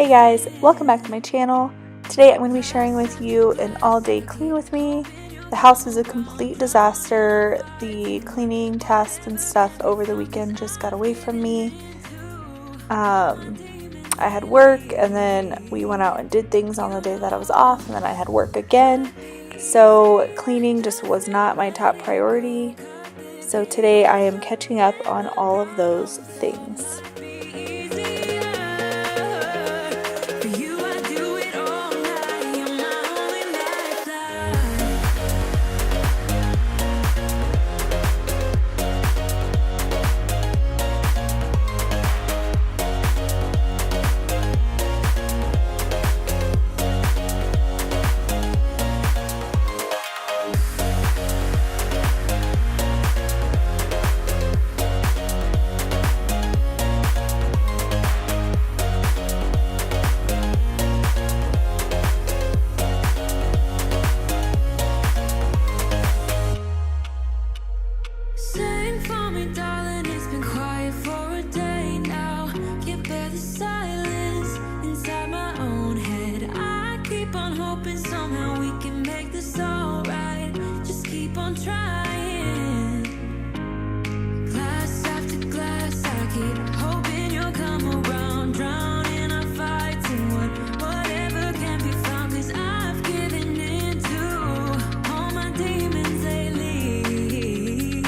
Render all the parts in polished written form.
Hey guys, welcome back to my channel. Today I'm going to be sharing with you an all-day clean with me. The house is a complete disaster. The cleaning tasks and stuff over the weekend just got away from me. I had work and then we went out and did things on the day that I was off, and then I had work again. So cleaning just was not my top priority. So today I am catching up on all of those things. Somehow we can make this alright. Just keep on trying. Glass after glass, I keep hoping you'll come around. Drowning our fights and whatever can be found. 'Cause I've given in to all my demons lately.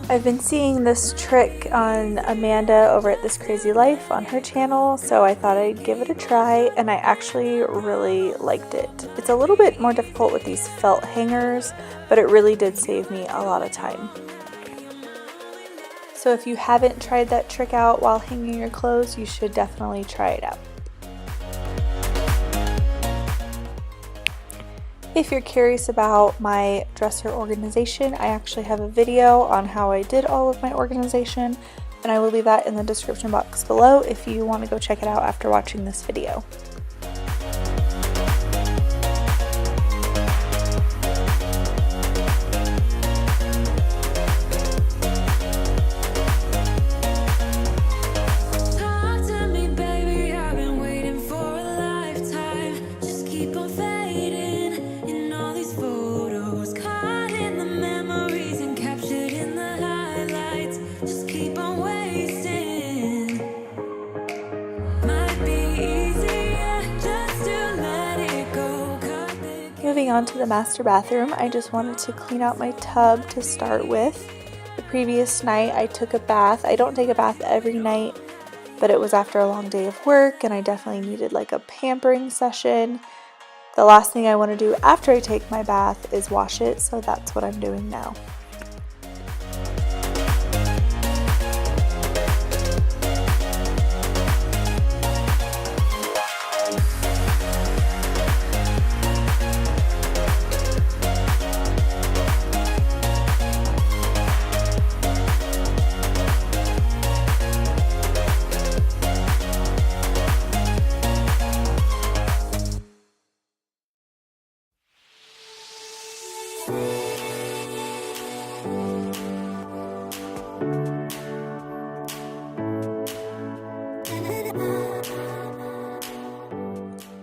I've been seeing this trick on Amanda over at This Crazy Life on her channel, so I thought I'd give it a try, and I actually really liked it. It's a little bit more difficult with these felt hangers, but it really did save me a lot of time. So if you haven't tried that trick out while hanging your clothes, you should definitely try it out. If you're curious about my dresser organization, I actually have a video on how I did all of my organization, and I will leave that in the description box below if you want to go check it out after watching this video. Moving on to the master bathroom, I just wanted to clean out my tub to start with. The previous night I took a bath. I don't take a bath every night, but it was after a long day of work and I definitely needed like a pampering session. The last thing I want to do after I take my bath is wash it, so that's what I'm doing now.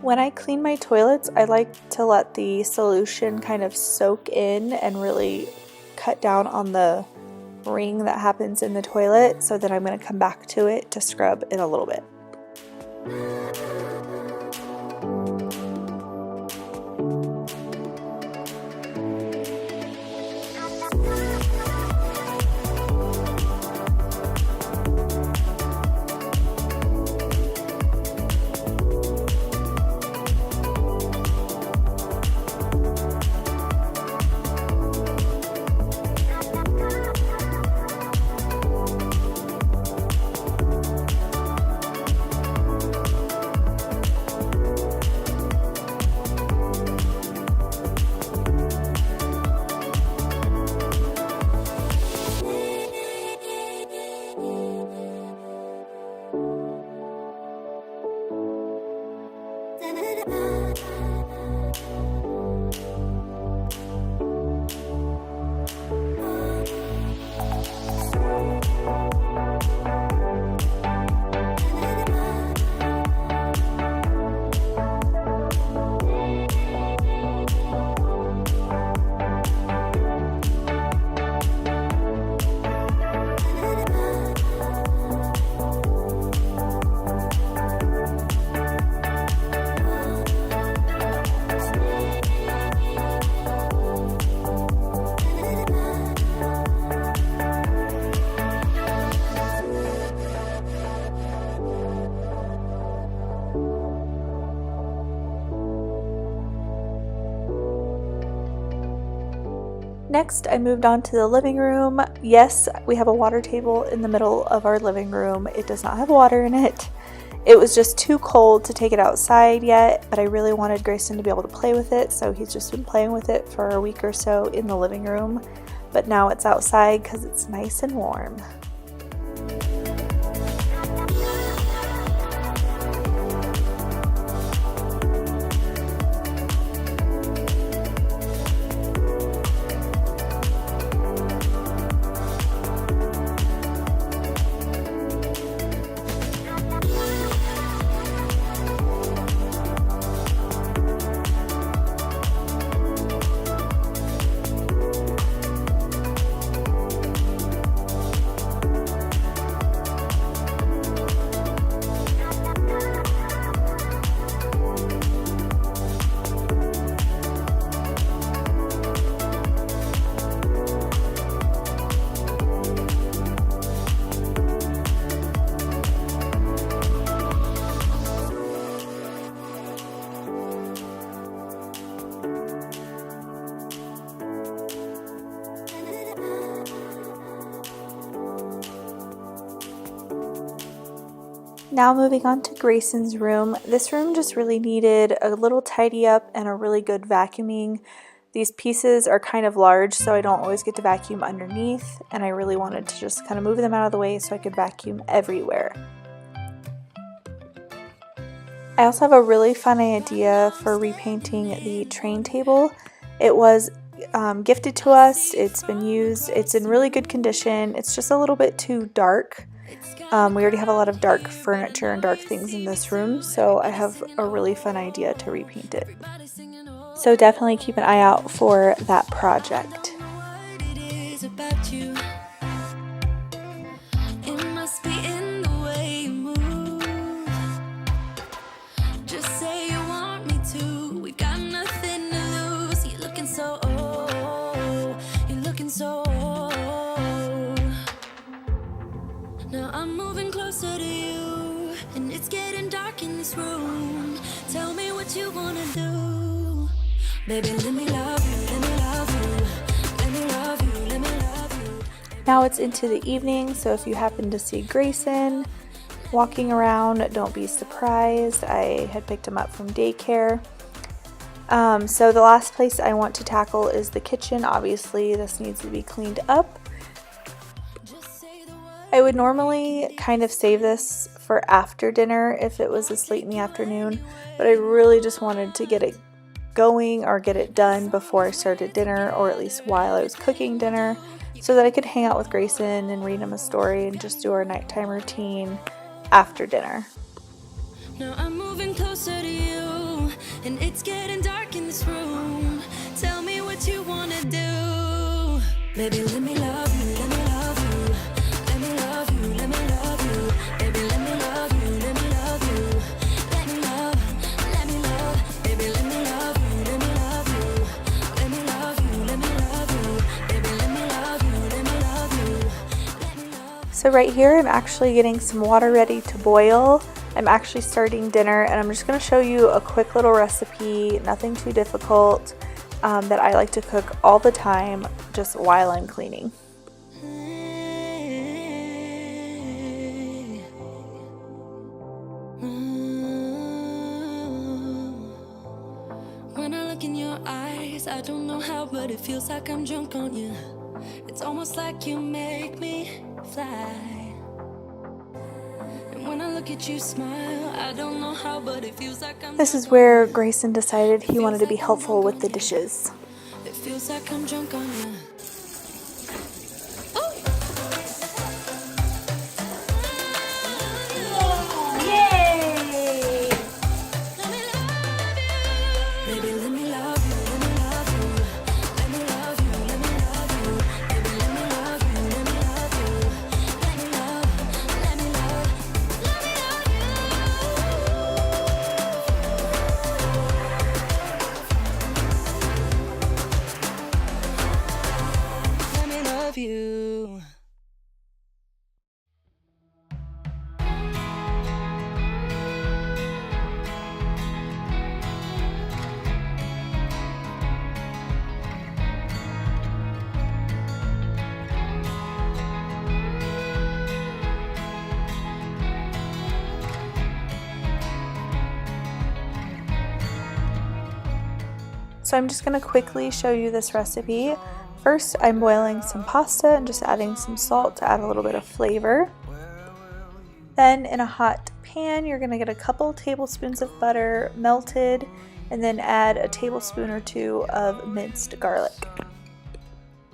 When I clean my toilets, I like to let the solution kind of soak in and really cut down on the ring that happens in the toilet, so that I'm going to come back to it to scrub in a little bit. Next, I moved on to the living room. Yes, we have a water table in the middle of our living room. It does not have water in it. It was just too cold to take it outside yet, but I really wanted Grayson to be able to play with it, so he's just been playing with it for a week or so in the living room. But now it's outside because it's nice and warm. Now moving on to Grayson's room. This room just really needed a little tidy up and a really good vacuuming. These pieces are kind of large, so I don't always get to vacuum underneath, and I really wanted to just kind of move them out of the way so I could vacuum everywhere. I also have a really fun idea for repainting the train table. It was gifted to us, it's been used, it's in really good condition, it's just a little bit too dark. We already have a lot of dark furniture and dark things in this room, so I have a really fun idea to repaint it. So definitely keep an eye out for that project. Now I'm moving closer to you, and it's getting dark in this room. Tell me what you wanna do. Baby, let me love you, let me love you, let me love you, let me love you. Now it's into the evening, so if you happen to see Grayson walking around, don't be surprised. I had picked him up from daycare. So the last place I want to tackle is the kitchen. Obviously, this needs to be cleaned up. I would normally kind of save this for after dinner if it was this late in the afternoon, but I really just wanted to get it going or get it done before I started dinner, or at least while I was cooking dinner, so that I could hang out with Grayson and read him a story and just do our nighttime routine after dinner. Now I'm moving closer to you, and it's getting dark in this room. Tell me what you wanna do. Baby, let me love you, let me love you. Let me love you, let me love you. Baby, let me love you, let me love you. Let me love, baby, let me love you, let me love you. Let me love you, let me love you. Baby, let me love you, let me love you. Let me love. So right here I'm actually getting some water ready to boil. I'm actually starting dinner, and I'm just going to show you a quick little recipe, nothing too difficult, that I like to cook all the time just while I'm cleaning. When I look in your eyes, I don't know how, but it feels like I'm drunk on you. It's almost like you make me fly. When I look at you smile, I don't know how, but it feels like I'm. This is where Grayson decided he wanted to be helpful with the dishes. It feels like I'm drunk on you. Yay! Baby, let me love you, let me love you. Let me love you, let me love you. Baby, let me love you, let me love you. Let me love, let me love, let me love you. Let me love you. So I'm just going to quickly show you this recipe. First, I'm boiling some pasta and just adding some salt to add a little bit of flavor. Then in a hot pan, you're going to get a couple tablespoons of butter melted and then add a tablespoon or two of minced garlic.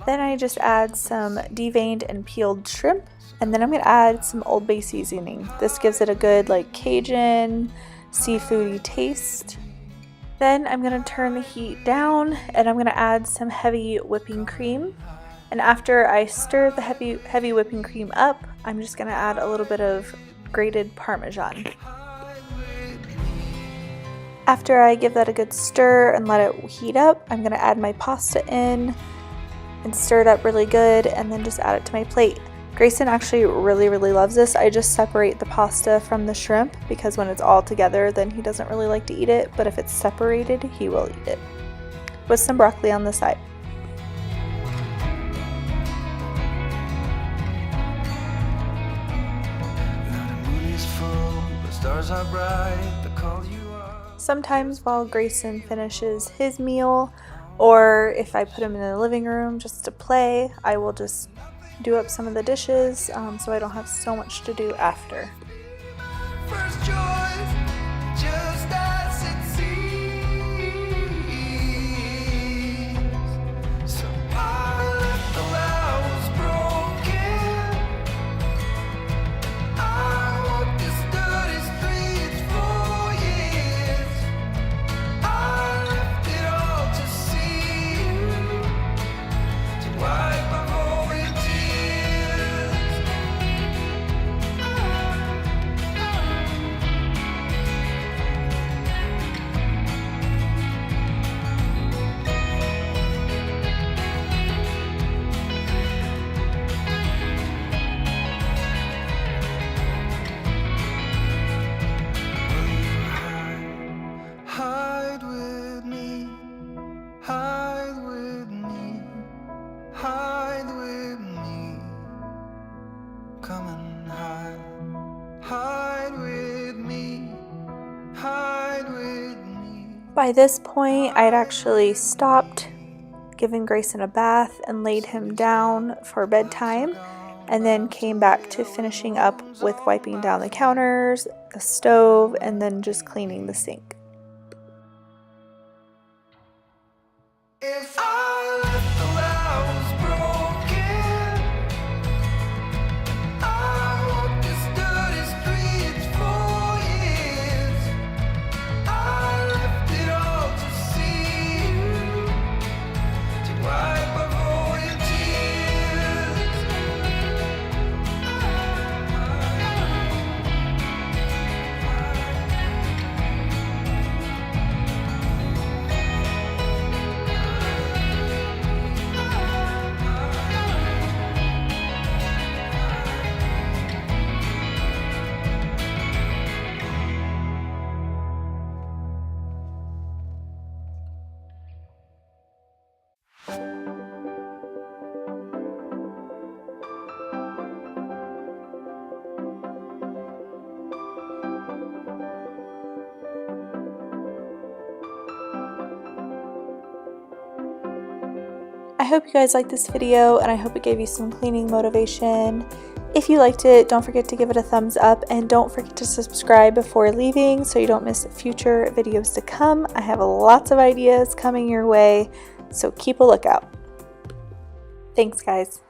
Then I just add some deveined and peeled shrimp, and then I'm going to add some Old Bay seasoning. This gives it a good Cajun, seafoody taste. Then I'm going to turn the heat down and I'm going to add some heavy whipping cream. And after I stir the heavy whipping cream up, I'm just going to add a little bit of grated Parmesan. After I give that a good stir and let it heat up, I'm going to add my pasta in and stir it up really good and then just add it to my plate. Grayson actually really loves this. I just separate the pasta from the shrimp because when it's all together then he doesn't really like to eat it, but if it's separated he will eat it. With some broccoli on the side. Sometimes while Grayson finishes his meal, or if I put him in the living room just to play, I will just do up some of the dishes so I don't have so much to do after. By this point, I had actually stopped giving Grayson a bath and laid him down for bedtime, and then came back to finishing up with wiping down the counters, the stove, and then just cleaning the sink. I hope you guys liked this video and I hope it gave you some cleaning motivation. If you liked it, don't forget to give it a thumbs up and don't forget to subscribe before leaving so you don't miss future videos to come. I have lots of ideas coming your way, so keep a lookout. Thanks, guys.